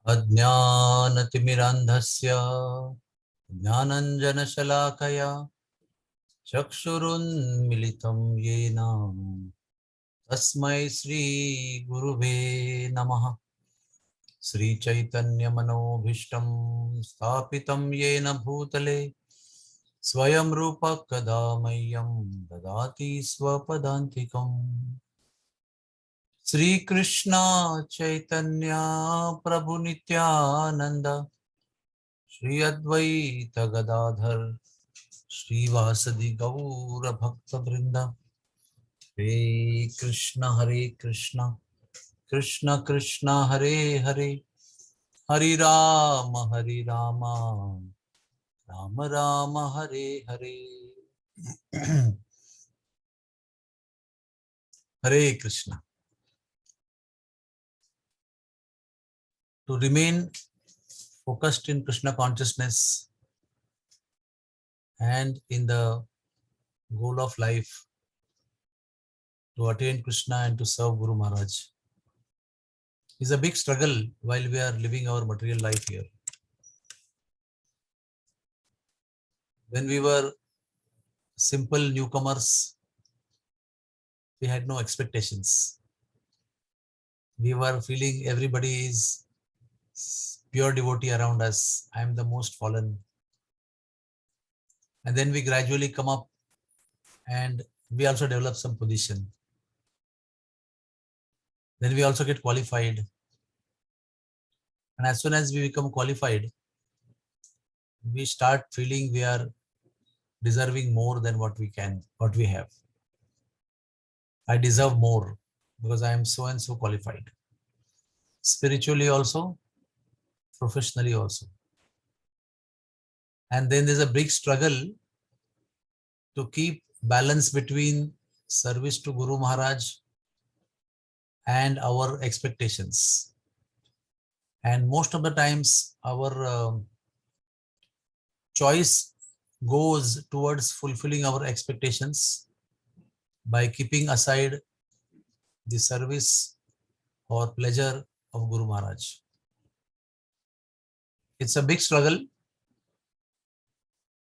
अज्ञानतिमिरान्धस्य ज्ञानञ्जनशलाकया चक्षुरुन्मिलितं येन तस्मै श्रीगुरुवे नमः। श्रीचैतन्यमनोभीष्टं स्थापितं येन भूतले स्वयं रूप कदा मह्यं ददाति स्वपदान्तिकम्। श्रीकृष्ण चैतन्य प्रभु नित्यानंद श्री अद्वैत गदाधर श्रीवासदि गौर भक्त वृंद। हरे कृष्ण कृष्ण कृष्ण हरे हरे, हरे राम राम राम हरे हरे। हरे Krishna. To remain focused in Krishna consciousness and in the goal of life to attain Krishna and to serve Guru Maharaj is a big struggle while we are living our material life here. When we were simple newcomers, we had no expectations. We were feeling everybody is pure devotee around us. I am the most fallen. And then we gradually come up and we also develop some position. Then we also get qualified. And as soon as we become qualified, we start feeling we are deserving more than what we have. I deserve more because I am so and so qualified. Spiritually also, professionally also. And then there's a big struggle to keep balance between service to Guru Maharaj and our expectations. And most of the times our choice goes towards fulfilling our expectations by keeping aside the service or pleasure of Guru Maharaj. It's a big struggle.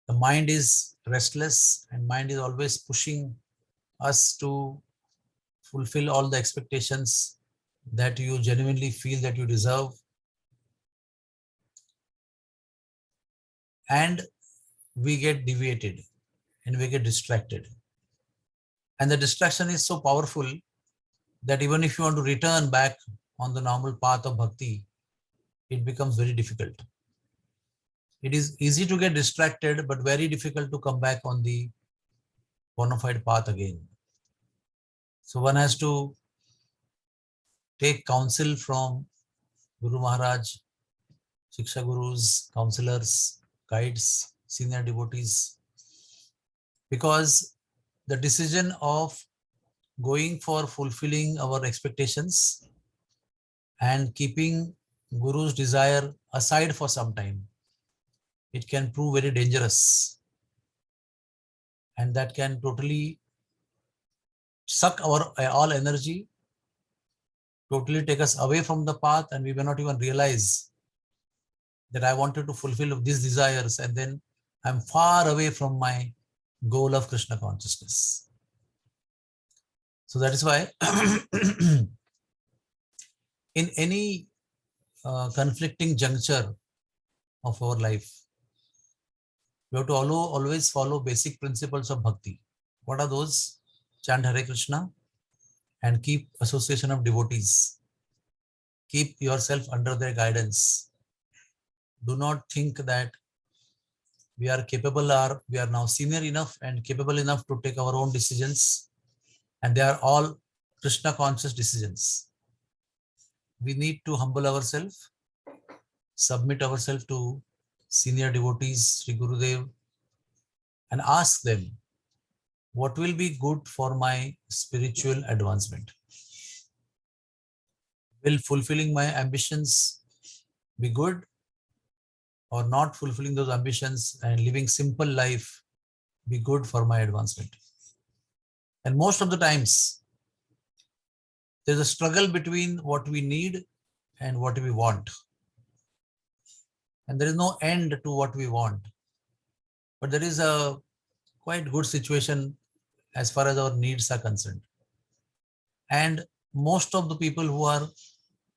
The mind is restless and mind is always pushing us to fulfill all the expectations that you genuinely feel that you deserve. And we get deviated and we get distracted. And the distraction is so powerful that even if you want to return back on the normal path of bhakti, it becomes very difficult. It is easy to get distracted, but very difficult to come back on the bona fide path again. So one has to take counsel from Guru Maharaj, Shiksha Gurus, counselors, guides, senior devotees, because the decision of going for fulfilling our expectations and keeping Guru's desire aside for some time, it can prove very dangerous, and that can totally suck our all energy, totally take us away from the path, and we may not even realize that I wanted to fulfill these desires and then I'm far away from my goal of Krishna consciousness. So that is why in any conflicting juncture of our life, we have to always follow basic principles of bhakti. What are those? Chant Hare Krishna and keep association of devotees. Keep yourself under their guidance. Do not think that we are capable or we are now senior enough and capable enough to take our own decisions, and they are all Krishna conscious decisions. We need to humble ourselves, submit ourselves to senior devotees, Sri Gurudev, and ask them, what will be good for my spiritual advancement? Will fulfilling my ambitions be good, or not fulfilling those ambitions and living simple life be good for my advancement? And most of the times, there's a struggle between what we need and what we want. and there is no end to what we want. But there is a quite good situation as far as our needs are concerned. And most of the people who are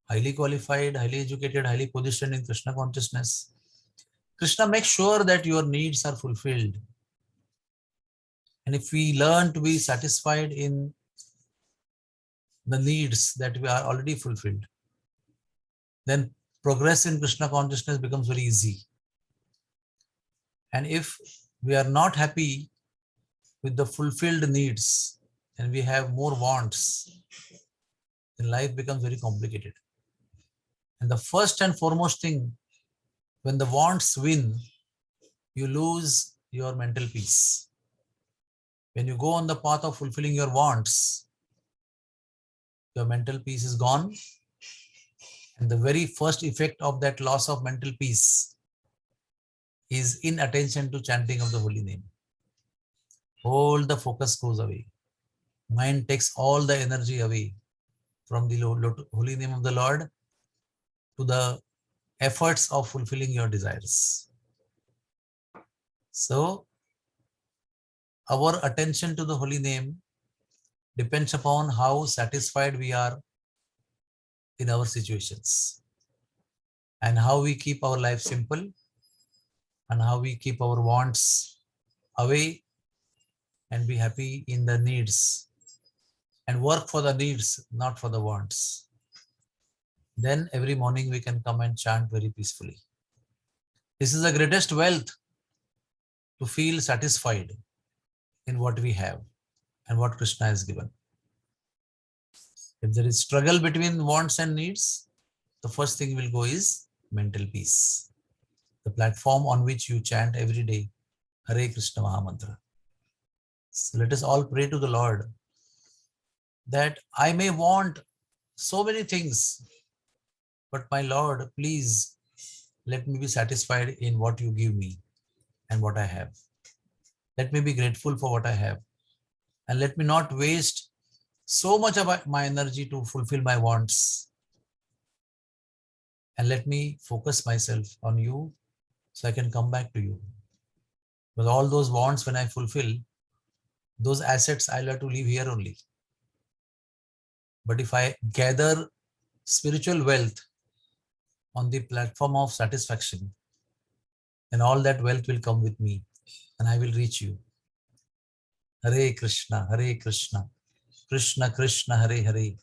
highly qualified, highly educated, highly positioned in Krishna consciousness, Krishna makes sure that your needs are fulfilled. And if we learn to be satisfied in the needs that we are already fulfilled, then progress in Krishna consciousness becomes very easy. And if we are not happy with the fulfilled needs and we have more wants, then life becomes very complicated. And the first and foremost thing, when the wants win, you lose your mental peace. When you go on the path of fulfilling your wants, your mental peace is gone. And the very first effect of that loss of mental peace is inattention to chanting of the holy name. All the focus goes away. Mind takes all the energy away from the holy name of the Lord to the efforts of fulfilling your desires. So, our attention to the holy name depends upon how satisfied we are in our situations and how we keep our life simple and how we keep our wants away and be happy in the needs and work for the needs, not for the wants. Then every morning we can come and chant very peacefully. This is the greatest wealth, to feel satisfied in what we have and what Krishna has given. If there is struggle between wants and needs, the first thing will go is mental peace. The platform on which you chant every day, Hare Krishna Mahamantra. So let us all pray to the Lord that I may want so many things, but my Lord, please let me be satisfied in what you give me and what I have. Let me be grateful for what I have. And let me not waste so much of my energy to fulfill my wants. And let me focus myself on you so I can come back to you. Because all those wants, when I fulfill, those assets I'll have to leave here only. But if I gather spiritual wealth on the platform of satisfaction, then all that wealth will come with me and I will reach you. Hare Krishna, Krishna Krishna, Hare Hare,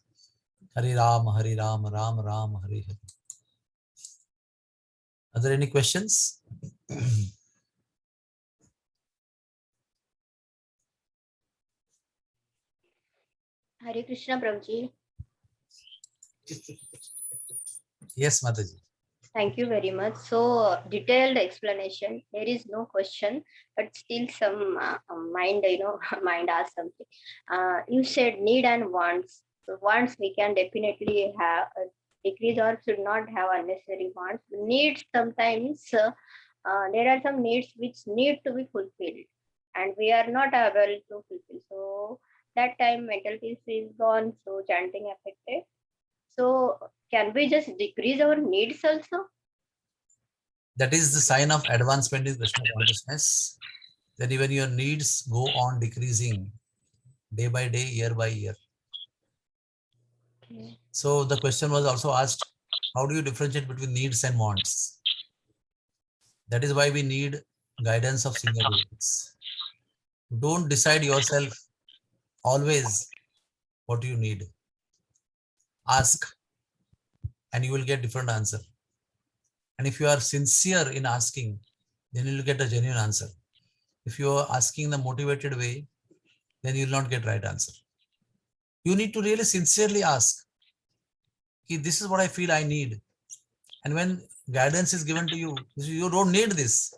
Hare Rama, Rama Rama, Hare Hare. Are there any questions? Hare Krishna, Prabhuji. Yes, Mataji. Thank you very much. So detailed explanation. There is no question, but still some mind, mind asks something. You said need and wants. So wants we can definitely have decrease or should not have unnecessary wants. Needs sometimes there are some needs which need to be fulfilled, and we are not able to fulfill. So that time mental peace is gone. So chanting affected. So can we just decrease our needs also? That is the sign of advancement in Krishna consciousness. That even your needs go on decreasing day by day, year by year. Okay. So the question was also asked, how do you differentiate between needs and wants? That is why we need guidance of senior gurus. Don't decide yourself always what you need. Ask and you will get different answer. And if you are sincere in asking, then you will get a genuine answer. If you are asking the motivated way, then you will not get right answer. You need to really sincerely ask, this is what I feel I need. And when guidance is given to you, you don't need this.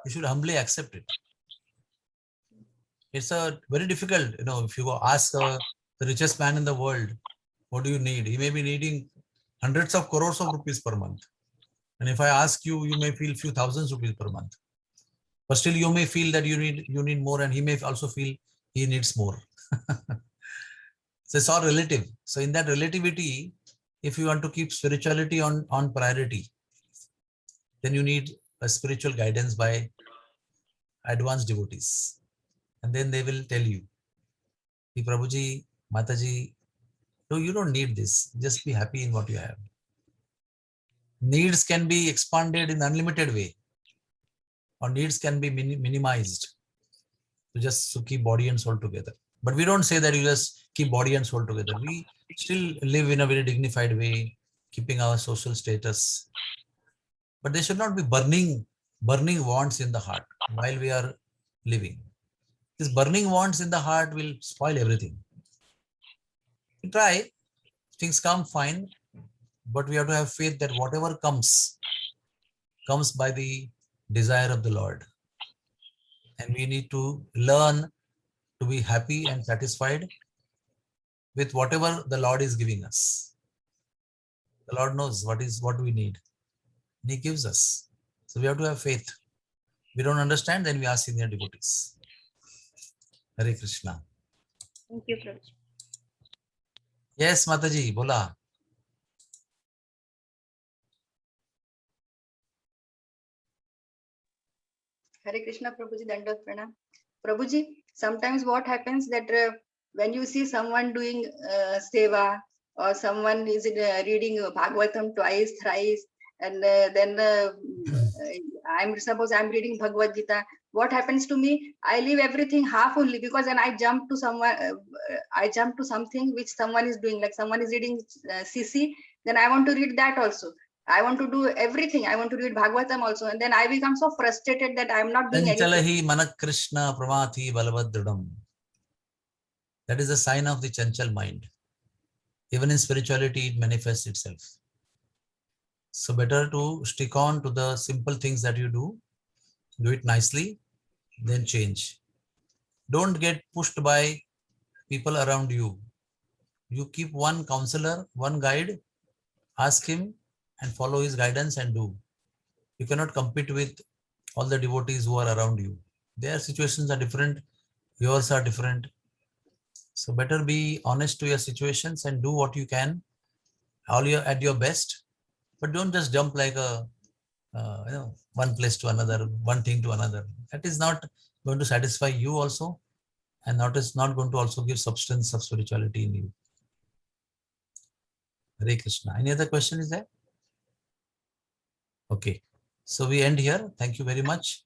You should humbly accept it. It's a very difficult, if you go ask the richest man in the world, what do you need? He may be needing hundreds of crores of rupees per month. And if I ask you, you may feel few thousands rupees per month. But still you may feel that you need more, and he may also feel he needs more. So it's all relative. So in that relativity, if you want to keep spirituality on priority, then you need a spiritual guidance by advanced devotees. And then they will tell you, Prabhuji, Mataji, no, you don't need this. Just be happy in what you have. Needs can be expanded in unlimited way, or needs can be minimized to just to keep body and soul together. But we don't say that you just keep body and soul together. We still live in a very dignified way, keeping our social status. But there should not be burning wants in the heart while we are living. This burning wants in the heart will spoil everything. We try, things come fine, but we have to have faith that whatever comes by the desire of the Lord. And we need to learn to be happy and satisfied with whatever the Lord is giving us. The Lord knows what we need, and He gives us. So we have to have faith. We don't understand, then we ask senior devotees. Hare Krishna. Thank you, Prabhuji. Yes, Mataji, bola. Hare Krishna, Prabhuji, Dandavat Pranam. Prabhuji, sometimes what happens that when you see someone doing seva, or someone is reading Bhagavatam twice, thrice, and then suppose I'm reading Bhagavad Gita. What happens to me? I leave everything half only, because then I jump to something which someone is doing, like someone is reading CC, then I want to read that also. I want to do everything. I want to read Bhagavatam also. And then I become so frustrated that I'm not doing anything. Chanchalahi manak Krishna pramati balabhadradam. That is a sign of the chanchal mind. Even in spirituality, it manifests itself. So better to stick on to the simple things that you do it nicely, then change. Don't get pushed by people around you. You keep one counselor, one guide, ask him and follow his guidance and do. You cannot compete with all the devotees who are around you. Their situations are different, yours are different. So better be honest to your situations and do what you can, at your best, but don't just jump like a one place to another, one thing to another. That is not going to satisfy you also, and that is not going to also give substance of spirituality in you. Hare Krishna. Any other question is there? Okay. So we end here. Thank you very much.